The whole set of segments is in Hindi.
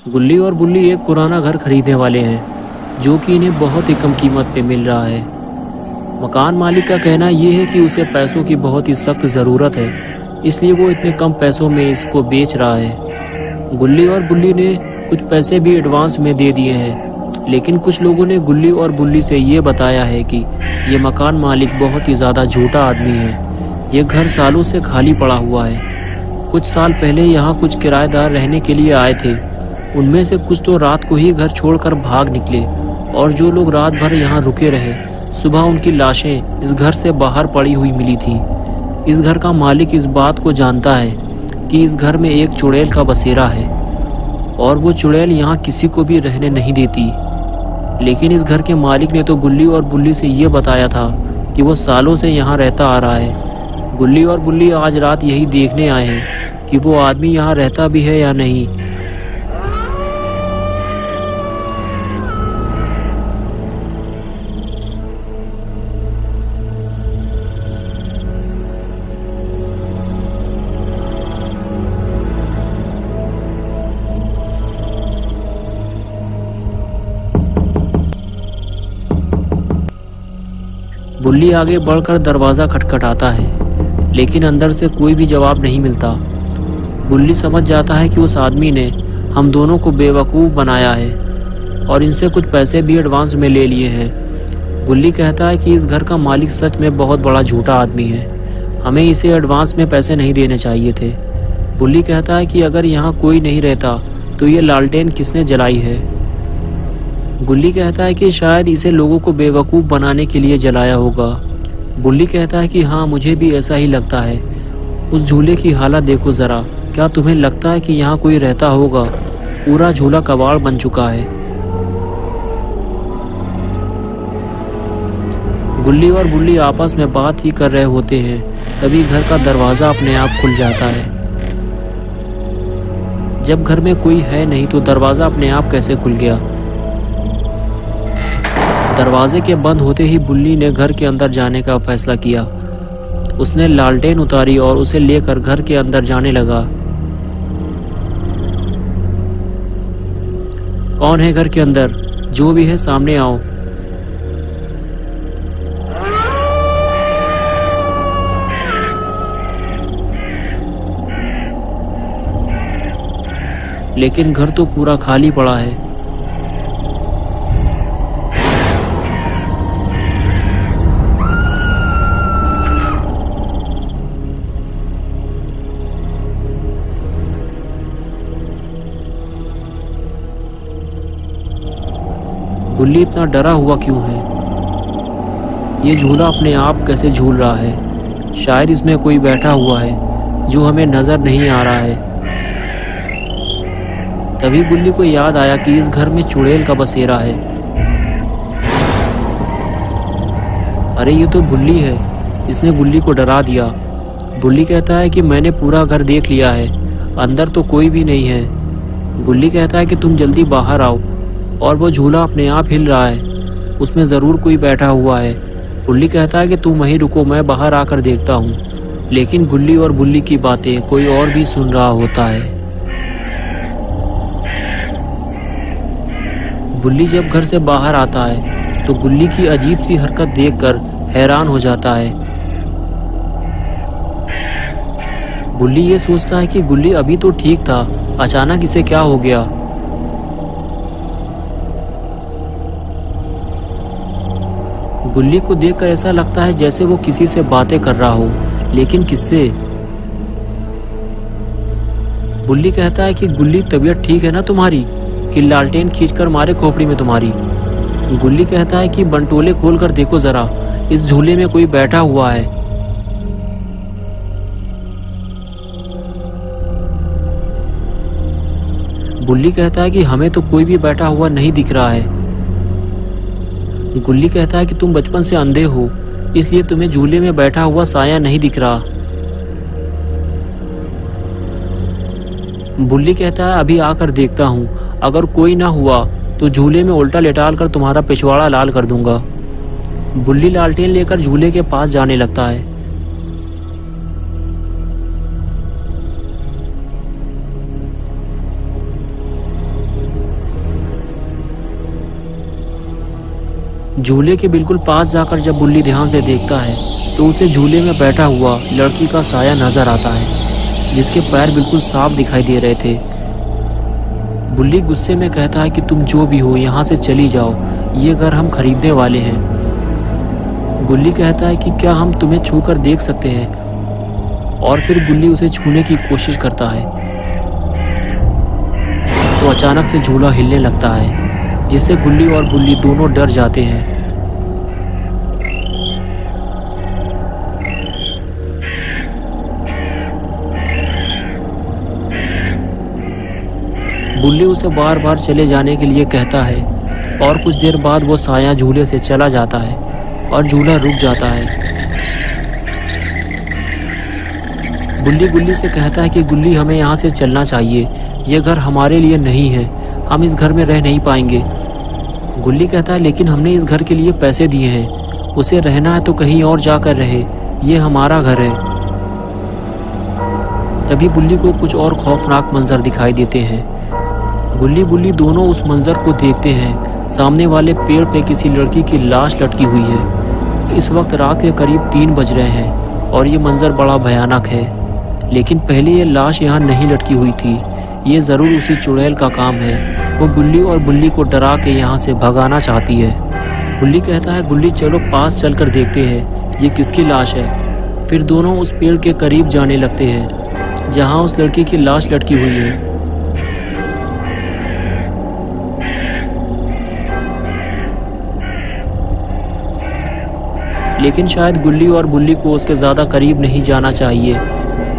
गुल्ली और बुल्ली एक पुराना घर खरीदने वाले हैं जो कि इन्हें बहुत ही कम कीमत पे मिल रहा है। मकान मालिक का कहना ये है कि उसे पैसों की बहुत ही सख्त ज़रूरत है, इसलिए वो इतने कम पैसों में इसको बेच रहा है। गुल्ली और बुल्ली ने कुछ पैसे भी एडवांस में दे दिए हैं, लेकिन कुछ लोगों ने गुल्ली और बुल्ली से ये बताया है कि ये मकान मालिक बहुत ही ज़्यादा झूठा आदमी है। ये घर सालों से खाली पड़ा हुआ है। कुछ साल पहले यहाँ कुछ किराएदार रहने के लिए आए थे। उनमें से कुछ तो रात को ही घर छोड़कर भाग निकले और जो लोग रात भर यहाँ रुके रहे, सुबह उनकी लाशें इस घर से बाहर पड़ी हुई मिली थी। इस घर का मालिक इस बात को जानता है कि इस घर में एक चुड़ैल का बसेरा है और वो चुड़ैल यहाँ किसी को भी रहने नहीं देती। लेकिन इस घर के मालिक ने तो गुल्ली और बुल्ली से ये बताया था कि वो सालों से यहाँ रहता आ रहा है। गुल्ली और बुल्ली आज रात यही देखने आए हैं कि वो आदमी यहाँ रहता भी है या नहीं। बुल्ली आगे बढ़कर दरवाज़ा खटखटाता है, लेकिन अंदर से कोई भी जवाब नहीं मिलता। बुल्ली समझ जाता है कि उस आदमी ने हम दोनों को बेवकूफ़ बनाया है और इनसे कुछ पैसे भी एडवांस में ले लिए हैं। बुल्ली कहता है कि इस घर का मालिक सच में बहुत बड़ा झूठा आदमी है, हमें इसे एडवांस में पैसे नहीं देने चाहिए थे। बुल्ली कहता है कि अगर यहाँ कोई नहीं रहता तो ये लालटेन किसने जलाई है। गुल्ली कहता है कि शायद इसे लोगों को बेवकूफ़ बनाने के लिए जलाया होगा। बुल्ली कहता है कि हाँ, मुझे भी ऐसा ही लगता है। उस झूले की हालत देखो ज़रा, क्या तुम्हें लगता है कि यहाँ कोई रहता होगा? पूरा झूला कबाड़ बन चुका है। गुल्ली और बुल्ली आपस में बात ही कर रहे होते हैं, तभी घर का दरवाज़ा अपने आप खुल जाता है। जब घर में कोई है नहीं तो दरवाज़ा अपने आप कैसे खुल गया? दरवाजे के बंद होते ही बुल्ली ने घर के अंदर जाने का फैसला किया। उसने लालटेन उतारी और उसे लेकर घर के अंदर जाने लगा। कौन है घर के अंदर? जो भी है सामने आओ। लेकिन घर तो पूरा खाली पड़ा है। गुल्ली इतना डरा हुआ क्यों है? ये झूला अपने आप कैसे झूल रहा है? शायद इसमें कोई बैठा हुआ है जो हमें नजर नहीं आ रहा है। तभी गुल्ली को याद आया कि इस घर में चुड़ैल का बसेरा है। अरे ये तो बुल्ली है, इसने गुल्ली को डरा दिया। बुल्ली कहता है कि मैंने पूरा घर देख लिया है, अंदर तो कोई भी नहीं है। गुल्ली कहता है कि तुम जल्दी बाहर आओ, और वो झूला अपने आप हिल रहा है, उसमें ज़रूर कोई बैठा हुआ है। बुल्ली कहता है कि तुम वहीं रुको, मैं बाहर आकर देखता हूँ। लेकिन गुल्ली और बुल्ली की बातें कोई और भी सुन रहा होता है। बुल्ली जब घर से बाहर आता है तो गुल्ली की अजीब सी हरकत देखकर हैरान हो जाता है। बुल्ली ये सोचता है कि गुल्ली अभी तो ठीक था, अचानक इसे क्या हो गया? गुल्ली को देखकर ऐसा लगता है जैसे वो किसी से बातें कर रहा हो, लेकिन किससे? बुल्ली कहता है कि गुल्ली, तबीयत ठीक है ना तुम्हारी, कि लालटेन खींचकर मारे खोपड़ी में तुम्हारी? गुल्ली कहता है कि बंटोले खोल कर देखो जरा, इस झूले में कोई बैठा हुआ है। बुल्ली कहता है कि हमें तो कोई भी बैठा हुआ नहीं दिख रहा है। गुल्ली कहता है कि तुम बचपन से अंधे हो, इसलिए तुम्हें झूले में बैठा हुआ साया नहीं दिख रहा। बुल्ली कहता है अभी आकर देखता हूँ, अगर कोई ना हुआ तो झूले में उल्टा लेटाल कर तुम्हारा पिछवाड़ा लाल कर दूंगा। बुल्ली लालटेन लेकर झूले के पास जाने लगता है। झूले के बिल्कुल पास जाकर जब बुल्ली ध्यान से देखता है तो उसे झूले में बैठा हुआ लड़की का साया नजर आता है, जिसके पैर बिल्कुल साफ दिखाई दे रहे थे। बुल्ली गुस्से में कहता है कि तुम जो भी हो यहाँ से चली जाओ, ये घर हम खरीदने वाले हैं। बुल्ली कहता है कि क्या हम तुम्हें छूकर देख सकते हैं, और फिर बुल्ली उसे छूने की कोशिश करता है तो अचानक से झूला हिलने लगता है, जिससे गुल्ली और बुल्ली दोनों डर जाते हैं। बुल्ली उसे बार बार चले जाने के लिए कहता है और कुछ देर बाद वो साया झूले से चला जाता है और झूला रुक जाता है। बुल्ली गुल्ली से कहता है कि गुल्ली हमें यहाँ से चलना चाहिए, ये घर हमारे लिए नहीं है, हम इस घर में रह नहीं पाएंगे। गुल्ली कहता है लेकिन हमने इस घर के लिए पैसे दिए हैं, उसे रहना है तो कहीं और जाकर रहे, ये हमारा घर है। तभी बुल्ली को कुछ और खौफनाक मंजर दिखाई देते हैं। गुल्ली बुल्ली दोनों उस मंजर को देखते हैं। सामने वाले पेड़ पे किसी लड़की की लाश लटकी हुई है। इस वक्त रात के करीब 3 बज रहे हैं और ये मंजर बड़ा भयानक है। लेकिन पहले ये लाश यहाँ नहीं लटकी हुई थी, ये ज़रूर उसी चुड़ैल का काम है। वो गुल्ली और बुल्ली को डरा के यहाँ से भगाना चाहती है। बुल्ली कहता है गुल्ली चलो पास चलकर देखते हैं ये किसकी लाश है। फिर दोनों उस पेड़ के करीब जाने लगते हैं जहाँ उस लड़की की लाश लटकी हुई है। लेकिन शायद गुल्ली और बुल्ली को उसके ज़्यादा करीब नहीं जाना चाहिए,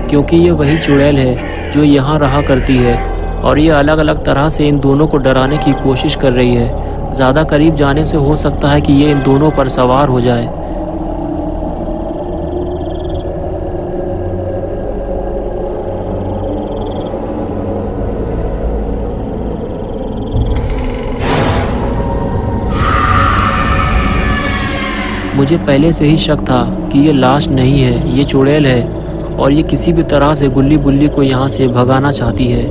क्योंकि ये वही चुड़ैल है जो यहाँ रहा करती है और ये अलग अलग तरह से इन दोनों को डराने की कोशिश कर रही है। ज़्यादा करीब जाने से हो सकता है कि ये इन दोनों पर सवार हो जाए। मुझे पहले से ही शक था कि ये लाश नहीं है, ये चुड़ैल है और ये किसी भी तरह से गुल्ली बुल्ली को यहाँ से भगाना चाहती है।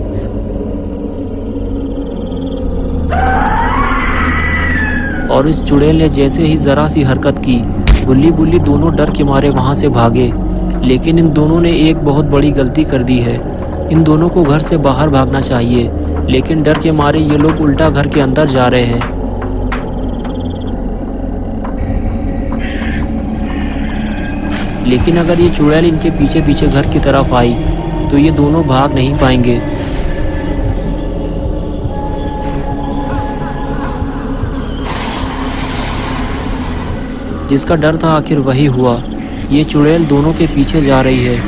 और इस चुड़ैल ने जैसे ही ज़रा सी हरकत की, गुल्ली बुल्ली दोनों डर के मारे वहाँ से भागे। लेकिन इन दोनों ने एक बहुत बड़ी गलती कर दी है। इन दोनों को घर से बाहर भागना चाहिए, लेकिन डर के मारे ये लोग उल्टा घर के अंदर जा रहे हैं। लेकिन अगर ये चुड़ैल इनके पीछे पीछे घर की तरफ आई तो ये दोनों भाग नहीं पाएंगे। जिसका डर था आखिर वही हुआ, ये चुड़ैल दोनों के पीछे जा रही है।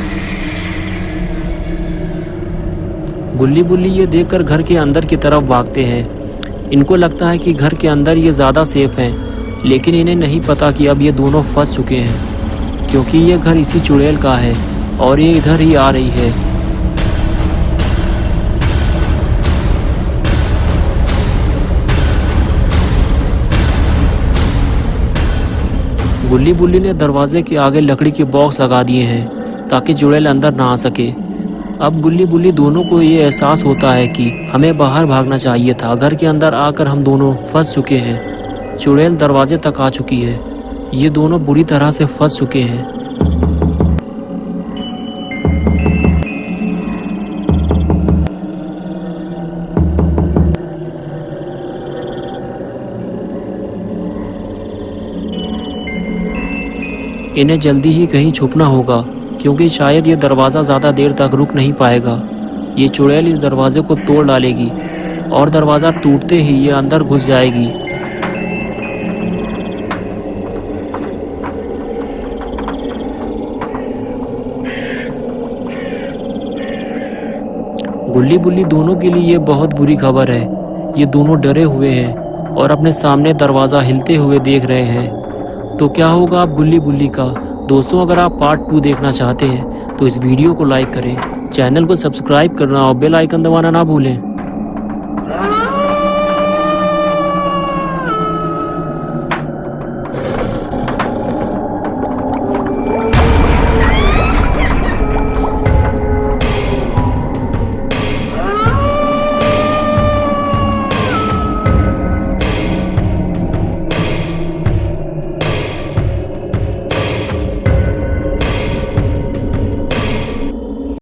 गुल्ली बुल्ली ये देखकर घर के अंदर की तरफ भागते हैं। इनको लगता है कि घर के अंदर ये ज़्यादा सेफ हैं, लेकिन इन्हें नहीं पता कि अब ये दोनों फंस चुके हैं, क्योंकि ये घर इसी चुड़ैल का है और ये इधर ही आ रही है। गुल्ली बुल्ली ने दरवाजे के आगे लकड़ी के बॉक्स लगा दिए हैं ताकि चुड़ैल अंदर ना आ सके। अब गुल्ली बुल्ली दोनों को ये एहसास होता है कि हमें बाहर भागना चाहिए था, घर के अंदर आकर हम दोनों फंस चुके हैं। चुड़ैल दरवाजे तक आ चुकी है, ये दोनों बुरी तरह से फंस चुके हैं। इन्हें जल्दी ही कहीं छुपना होगा, क्योंकि शायद ये दरवाज़ा ज़्यादा देर तक रुक नहीं पाएगा। ये चुड़ैल इस दरवाजे को तोड़ डालेगी और दरवाज़ा टूटते ही ये अंदर घुस जाएगी। गुल्ली बुल्ली दोनों के लिए ये बहुत बुरी खबर है। ये दोनों डरे हुए हैं और अपने सामने दरवाज़ा हिलते हुए देख रहे हैं। तो क्या होगा अब गुल्ली बुल्ली का? दोस्तों, अगर आप पार्ट 2 देखना चाहते हैं तो इस वीडियो को लाइक करें, चैनल को सब्सक्राइब करना और बेल आइकन दबाना ना भूलें।